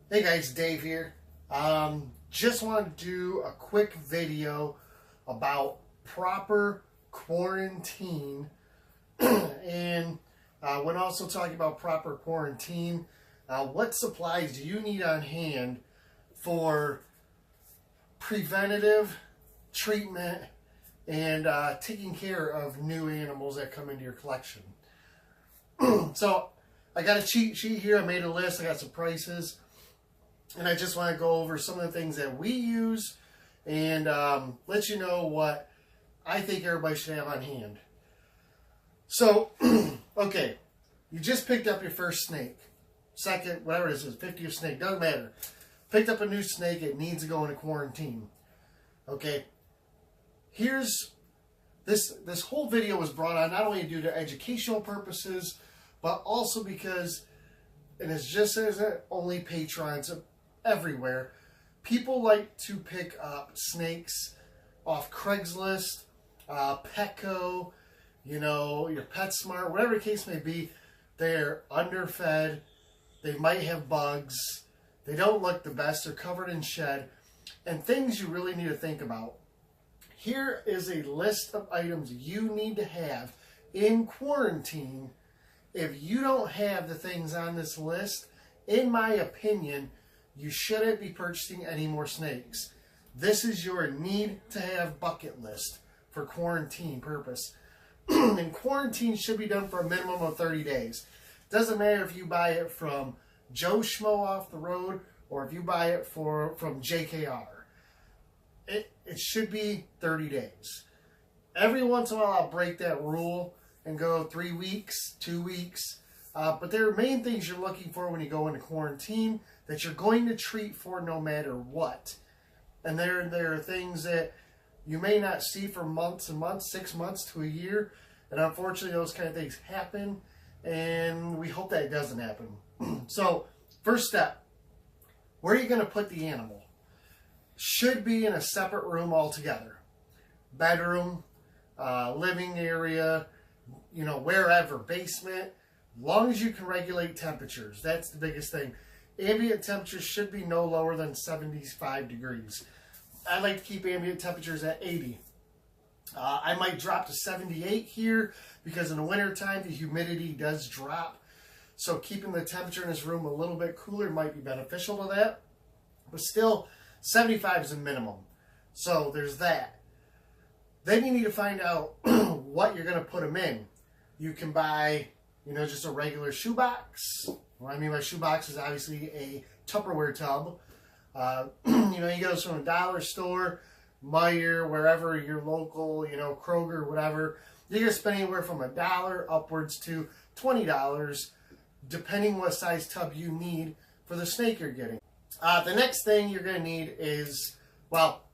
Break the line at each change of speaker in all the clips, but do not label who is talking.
Hey guys, Dave here. Just wanted to do a quick video about proper quarantine and when also talking about proper quarantine, what supplies do you need on hand for preventative treatment and taking care of new animals that come into your collection. So I got a cheat sheet here. I made a list. I got some prices. And I just want to go over some of the things that we use and let you know what I think everybody should have on hand. So, okay, you just picked up your first snake. Second, whatever it is, 50th snake, doesn't matter. Picked up a new snake, it needs to go into quarantine. Okay, here's, this whole video was brought on not only due to educational purposes, but also because, and it's just as only patrons everywhere, people like to pick up snakes off Craigslist, Petco, you know, your PetSmart, whatever the case may be. They're underfed, they might have bugs, they don't look the best, they're covered in shed, and things you really need to think about. Here is a list of items you need to have in quarantine. If you don't have the things on this list, in my opinion, you shouldn't be purchasing any more snakes. This is your need to have bucket list for quarantine purpose. And quarantine should be done for a minimum of 30 days. Doesn't matter if you buy it from Joe Schmo off the road or if you buy it from JKR. It should be 30 days. Every once in a while I'll break that rule and go 3 weeks, 2 weeks. But there are main things you're looking for when you go into quarantine that you're going to treat for no matter what. And there are things that you may not see for months and months, 6 months to a year. And unfortunately, those kind of things happen. And we hope that it doesn't happen. So, first step, where are you going to put the animal? Should be in a separate room altogether. Bedroom, living area, you know, wherever, basement. Long as you can regulate temperatures, that's the biggest thing. Ambient temperatures should be no lower than 75 degrees. I like to keep ambient temperatures at 80. I might drop to 78 here because in the wintertime the humidity does drop. So keeping the temperature in this room a little bit cooler might be beneficial to that. But still, 75 is a minimum. So there's that. Then you need to find out what you're going to put them in. You can buy, you know, just a regular shoebox. What I mean by shoebox is obviously a Tupperware tub. You know, you go from a dollar store, Meijer, wherever your local, you know, Kroger, whatever. You're going to spend anywhere from $1 upwards to $20, depending what size tub you need for the snake you're getting. The next thing you're going to need is, well,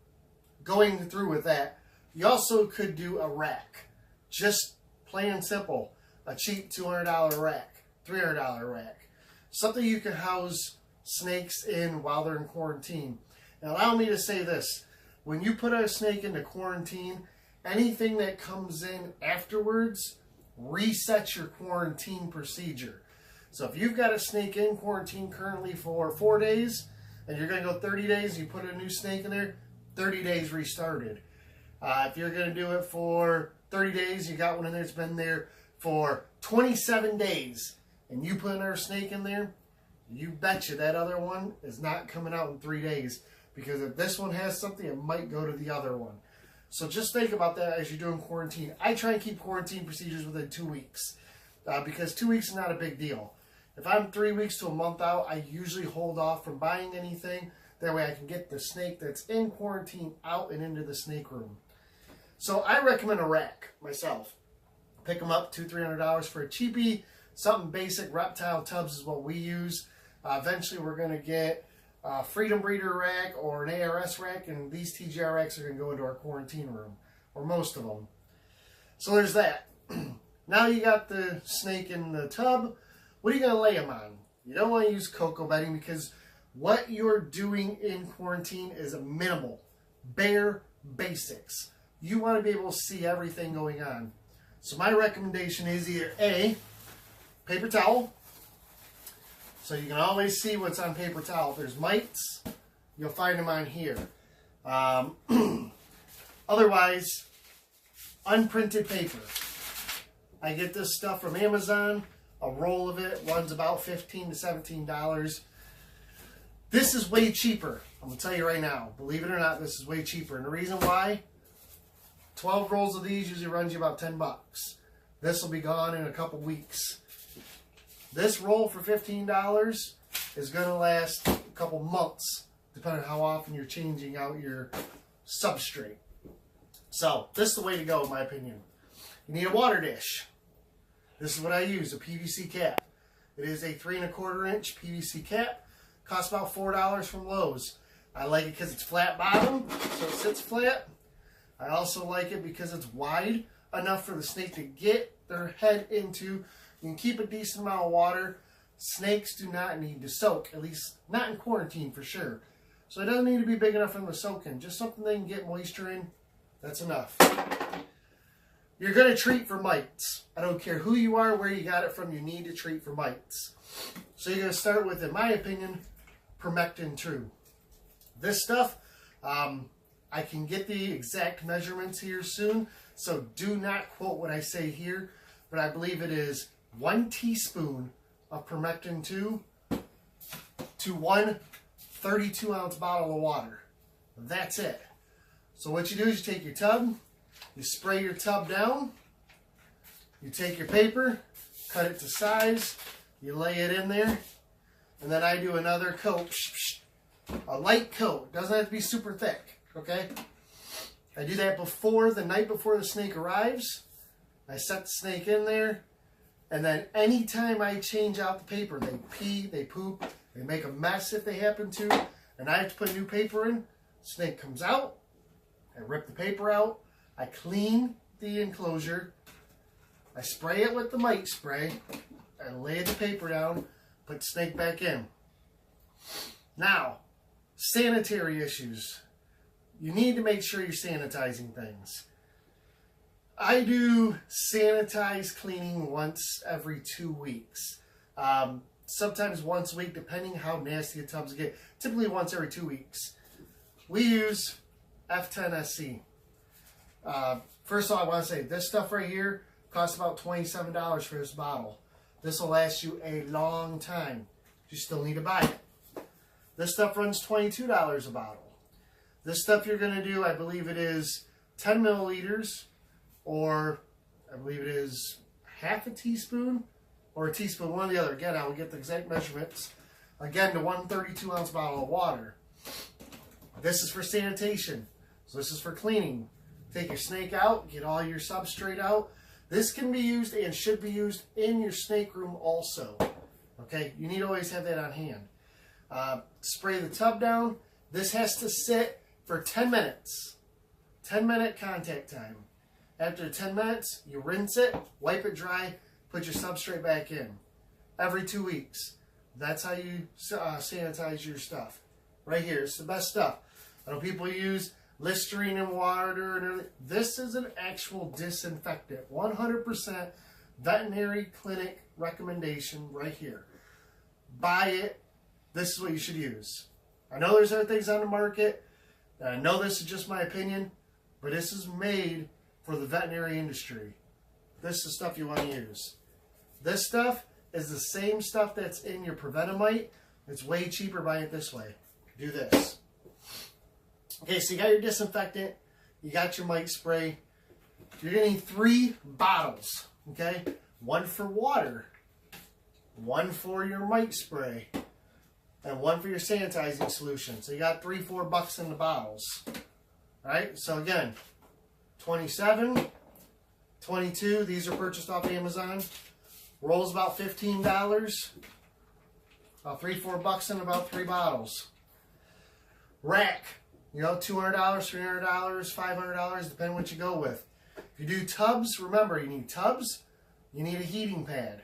going through with that, you also could do a rack. Just plain and simple. A cheap $200 rack, $300 rack. Something you can house snakes in while they're in quarantine. Now allow me to say this. When you put a snake into quarantine, anything that comes in afterwards resets your quarantine procedure. So if you've got a snake in quarantine currently for 4 days, and you're going to go 30 days, and you put a new snake in there, 30 days restarted. If you're going to do it for 30 days, you got one in there that's been there for 27 days, and you put another snake in there, you betcha that other one is not coming out in 3 days. Because if this one has something, it might go to the other one. So just think about that as you're doing quarantine. I try and keep quarantine procedures within 2 weeks. Because 2 weeks is not a big deal. If I'm 3 weeks to a month out, I usually hold off from buying anything. That way I can get the snake that's in quarantine out and into the snake room. So I recommend a rack myself. Pick them up $200-300 for a cheapie. Something basic. Reptile tubs is what we use. Eventually we're going to get a Freedom Breeder rack or an ARS rack, and these TGR racks are going to go into our quarantine room, or most of them. So there's that. Now you got the snake in the tub. What are you going to lay them on? You don't want to use cocoa bedding because what you're doing in quarantine is a minimal, bare basics. You want to be able to see everything going on. So my recommendation is either A, paper towel, So you can always see what's on paper towel. If there's mites, you'll find them on here. Otherwise, unprinted paper. I get this stuff from Amazon. A roll of it runs about $15 to $17. This is way cheaper. I'm going to tell you right now. Believe it or not, this is way cheaper. And the reason why, 12 rolls of these usually runs you about 10 bucks. This will be gone in a couple weeks. This roll for $15 is going to last a couple months, depending on how often you're changing out your substrate. So, this is the way to go, in my opinion. You need a water dish. This is what I use, a PVC cap. It is a 3 1/4 inch PVC cap. Costs about $4 from Lowe's. I like it because it's flat bottom, so it sits flat. I also like it because it's wide enough for the snake to get their head into. You can keep a decent amount of water. Snakes do not need to soak, at least not in quarantine for sure. So it doesn't need to be big enough for them to soak in. Just something they can get moisture in. That's enough. You're going to treat for mites. I don't care who you are, where you got it from, you need to treat for mites. So you're going to start with, in my opinion, Promectin 2. This stuff, I can get the exact measurements here soon, so do not quote what I say here, but I believe it is 1 teaspoon of Promectin 2 to 1 32-ounce bottle of water. That's it. So what you do is you take your tub, you spray your tub down, you take your paper, cut it to size, you lay it in there, and then I do another coat, a light coat. It doesn't have to be super thick, okay? I do that the night before the snake arrives. I set the snake in there, and then anytime I change out the paper, they pee, they poop, they make a mess if they happen to, and I have to put new paper in. Snake comes out, I rip the paper out, I clean the enclosure, I spray it with the mite spray, I lay the paper down, put the snake back in. Now, sanitary issues. You need to make sure you're sanitizing things. I do sanitize cleaning once every 2 weeks. Sometimes once a week, depending how nasty the tubs get. Typically once every 2 weeks. We use F10SC. First of all, I want to say this stuff right here costs about $27 for this bottle. This will last you a long time. You still need to buy it. This stuff runs $22 a bottle. This stuff you're going to do, I believe it is 10 milliliters, or I believe it is half a teaspoon, or a teaspoon, one or the other. Again, I will get the exact measurements. Again, to 1 32-ounce bottle of water. This is for sanitation. So this is for cleaning. Take your snake out, get all your substrate out. This can be used and should be used in your snake room also. Okay, you need to always have that on hand. Spray the tub down. This has to sit for 10 minutes. 10-minute contact time. After 10 minutes, you rinse it, wipe it dry, put your substrate back in. Every 2 weeks. That's how you sanitize your stuff. Right here. It's the best stuff. I know people use Listerine and water and everything. This is an actual disinfectant. 100% veterinary clinic recommendation right here. Buy it. This is what you should use. I know there's other things on the market. And I know this is just my opinion, but this is made for the veterinary industry. This is the stuff you want to use. This stuff is the same stuff that's in your Prevenamite. It's way cheaper buying it this way. Do this. Okay, so you got your disinfectant, you got your mite spray. You're going to need 3 bottles, okay? 1 for water, 1 for your mite spray, and 1 for your sanitizing solution. So you got $3-4 bucks in the bottles. All right, so again, 27, 22, these are purchased off Amazon. Rolls about $15, about $3-4 bucks in about 3 bottles. Rack, you know, $200, $300, $500, depending what you go with. If you do tubs, remember, you need tubs, you need a heating pad.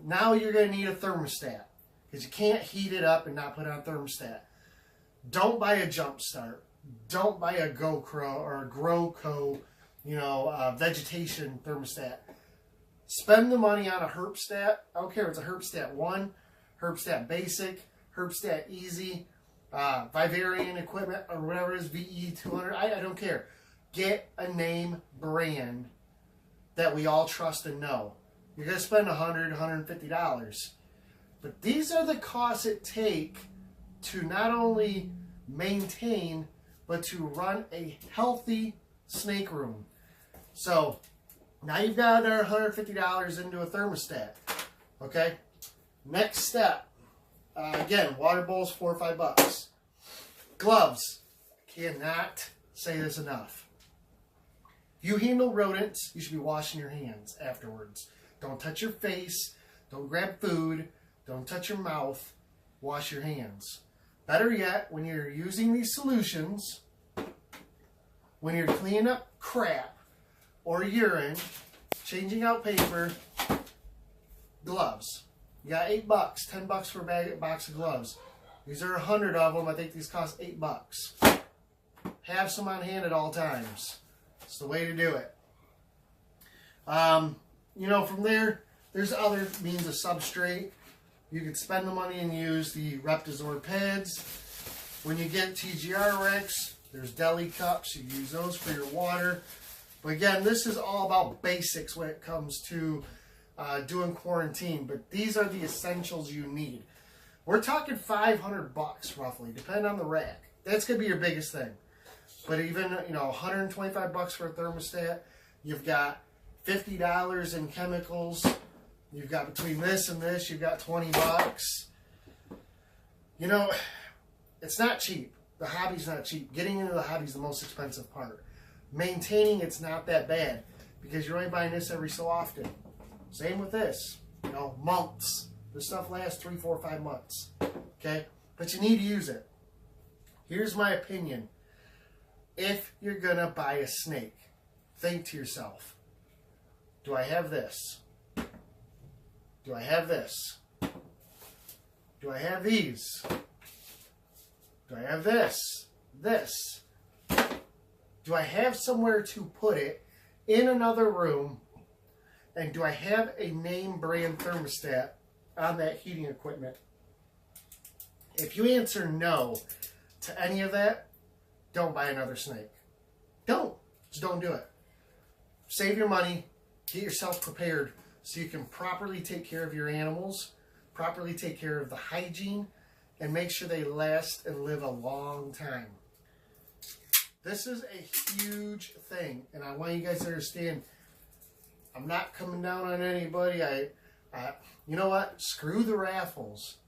Now you're going to need a thermostat, because you can't heat it up and not put on a thermostat. Don't buy a Jump Start. Don't buy a GoCro or a GrowCo, vegetation thermostat. Spend the money on a Herpstat. I don't care if it's a Herpstat 1 Herbstat Basic, Herbstat Easy, Vivarian equipment, or whatever it is, VE200. I don't care. Get a name brand that we all trust and know. You're going to spend $100, $150. But these are the costs it take to not only maintain, but to run a healthy snake room. So now you've got our $150 into a thermostat. Okay? Next step. Again, water bowls, $4 or $5. Gloves. Cannot say this enough. If you handle rodents, you should be washing your hands afterwards. Don't touch your face. Don't grab food. Don't touch your mouth. Wash your hands. Better yet, when you're using these solutions, when you're cleaning up crap or urine, changing out paper, gloves. You got $8, $10 for a box of gloves. These are 100 of them. I think these cost $8. Have some on hand at all times. It's the way to do it. You know, from there, there's other means of substrate. You could spend the money and use the Reptile pads. When you get TGR racks, there's deli cups. You use those for your water. But again, this is all about basics when it comes to doing quarantine. But these are the essentials you need. We're talking $500 roughly, depending on the rack. That's going to be your biggest thing. But even, you know, $125 for a thermostat. You've got $50 in chemicals. You've got between this and this, you've got $20. You know, it's not cheap. The hobby's not cheap. Getting into the hobby's the most expensive part. Maintaining it's not that bad because you're only buying this every so often. Same with this. You know, months. This stuff lasts 3, 4, 5 months. Okay? But you need to use it. Here's my opinion. If you're going to buy a snake, think to yourself, do I have this? Do I have this? Do I have these? Do I have this? This? Do I have somewhere to put it in another room? And do I have a name brand thermostat on that heating equipment? If you answer no to any of that, don't buy another snake. Don't. Just don't do it. Save your money. Get yourself prepared so you can properly take care of your animals, properly take care of the hygiene, and make sure they last and live a long time. This is a huge thing, and I want you guys to understand, I'm not coming down on anybody. You know what? Screw the raffles.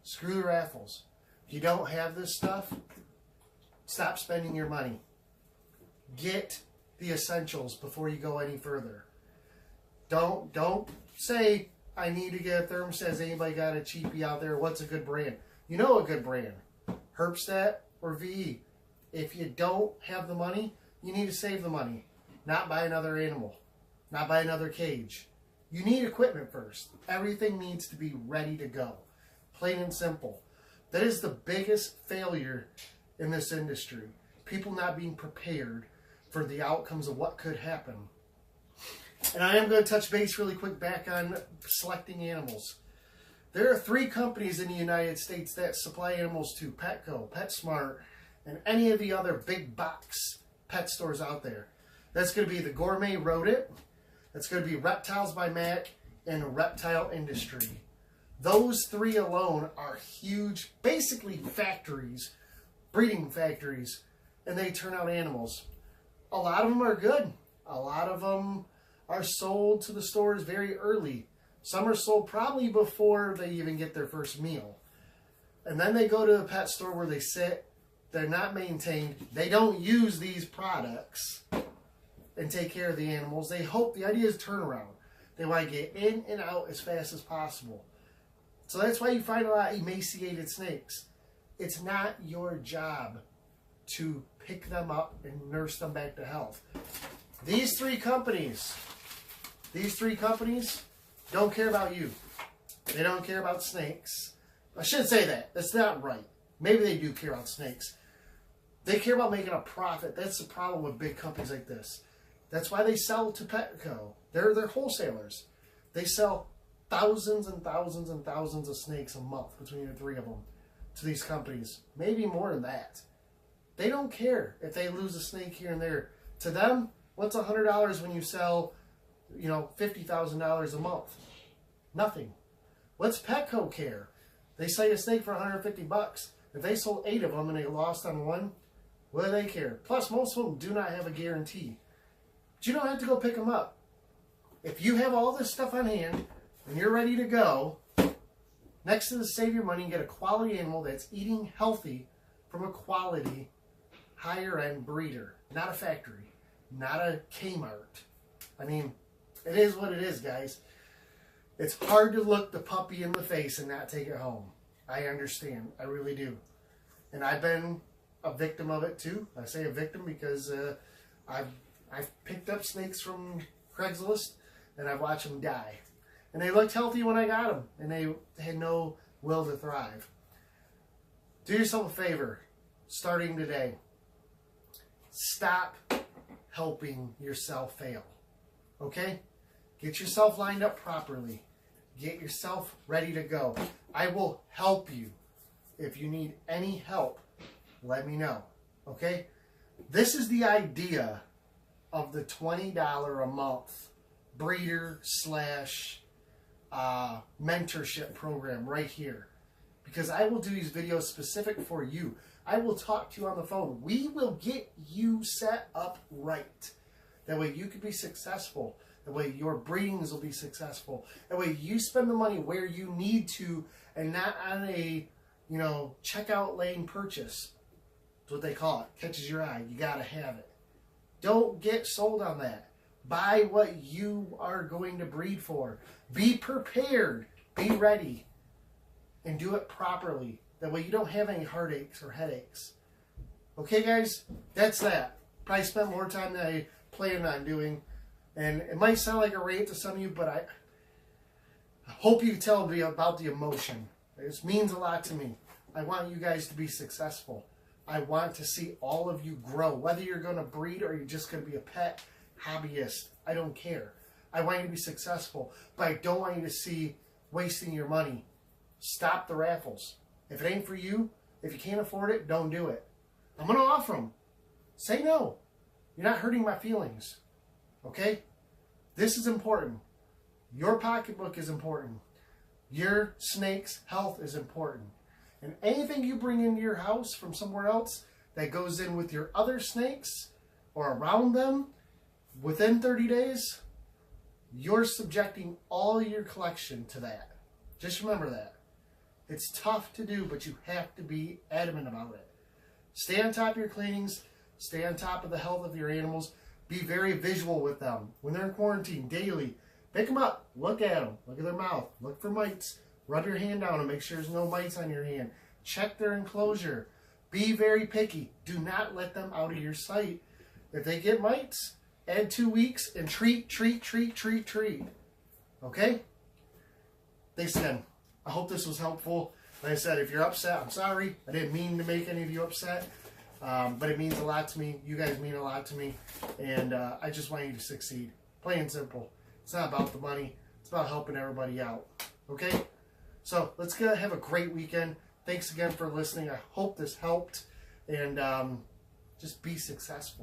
Screw the raffles. If you don't have this stuff, stop spending your money. Get the essentials before you go any further. Don't say, I need to get a thermostat. Has anybody got a cheapie out there? What's a good brand? You know a good brand. Herbstat or VE. If you don't have the money, you need to save the money. Not buy another animal. Not buy another cage. You need equipment first. Everything needs to be ready to go. Plain and simple. That is the biggest failure in this industry. People not being prepared for the outcomes of what could happen. And I am going to touch base really quick back on selecting animals. There are 3 companies in the United States that supply animals to Petco, PetSmart, and any of the other big box pet stores out there. That's going to be the Gourmet Rodent, that's going to be Reptiles by Mac, and Reptile Industry. Those 3 alone are huge, basically factories, breeding factories, and they turn out animals. A lot of them are good. A lot of them are sold to the stores very early. Some are sold probably before they even get their first meal. And then they go to the pet store where they sit. They're not maintained. They don't use these products and take care of the animals. They hope, the idea is turnaround. They want to get in and out as fast as possible. So that's why you find a lot of emaciated snakes. It's not your job to pick them up and nurse them back to health. These three companies don't care about you. They don't care about snakes. I shouldn't say that. That's not right. Maybe they do care about snakes. They care about making a profit. That's the problem with big companies like this. That's why they sell to Petco. They're wholesalers. They sell thousands and thousands and thousands of snakes a month between the three of them to these companies. Maybe more than that. They don't care if they lose a snake here and there. To them, what's $100 when you sell, $50,000 a month? Nothing. What's Petco care? They sell a snake for $150. If they sold 8 of them and they lost on one, what do they care? Plus, most of them do not have a guarantee. But you don't have to go pick them up. If you have all this stuff on hand and you're ready to go, next to the save your money and get a quality animal that's eating healthy from a quality, higher-end breeder. Not a factory. Not a Kmart. I mean, it is what it is, guys. It's hard to look the puppy in the face and not take it home. I understand. I really do. And I've been a victim of it too. I say a victim because I've picked up snakes from Craigslist and I've watched them die. And they looked healthy when I got them. And they had no will to thrive. Do yourself a favor. Starting today. Stop helping yourself fail. Okay? Get yourself lined up properly. Get yourself ready to go. I will help you. If you need any help, let me know. Okay? This is the idea of the $20 a month breeder / mentorship program right here. Because I will do these videos specific for you. I will talk to you on the phone. We will get you set up right. That way you can be successful. That way your breedings will be successful. That way you spend the money where you need to and not on a, checkout lane purchase. That's what they call it. Catches your eye. You got to have it. Don't get sold on that. Buy what you are going to breed for. Be prepared. Be ready. And do it properly. That way you don't have any heartaches or headaches. Okay, guys? That's that. Probably spent more time than I planned on doing. And it might sound like a rant to some of you, but I hope you can tell me about the emotion. This means a lot to me. I want you guys to be successful. I want to see all of you grow. Whether you're going to breed or you're just going to be a pet hobbyist, I don't care. I want you to be successful, but I don't want you to see wasting your money. Stop the raffles. If it ain't for you, if you can't afford it, don't do it. I'm going to offer them. Say no. You're not hurting my feelings. Okay? This is important. Your pocketbook is important. Your snake's health is important. And anything you bring into your house from somewhere else that goes in with your other snakes or around them within 30 days, you're subjecting all your collection to that. Just remember that. It's tough to do, but you have to be adamant about it. Stay on top of your cleanings. Stay on top of the health of your animals. Be very visual with them. When they're in quarantine, daily, pick them up. Look at them. Look at their mouth. Look for mites. Rub your hand down and make sure there's no mites on your hand. Check their enclosure. Be very picky. Do not let them out of your sight. If they get mites, add 2 weeks and treat. Okay? Thanks again. I hope this was helpful. Like I said, if you're upset, I'm sorry. I didn't mean to make any of you upset. But it means a lot to me. You guys mean a lot to me. And I just want you to succeed. Plain and simple. It's not about the money. It's about helping everybody out. Okay? So let's go have a great weekend. Thanks again for listening. I hope this helped. And just be successful.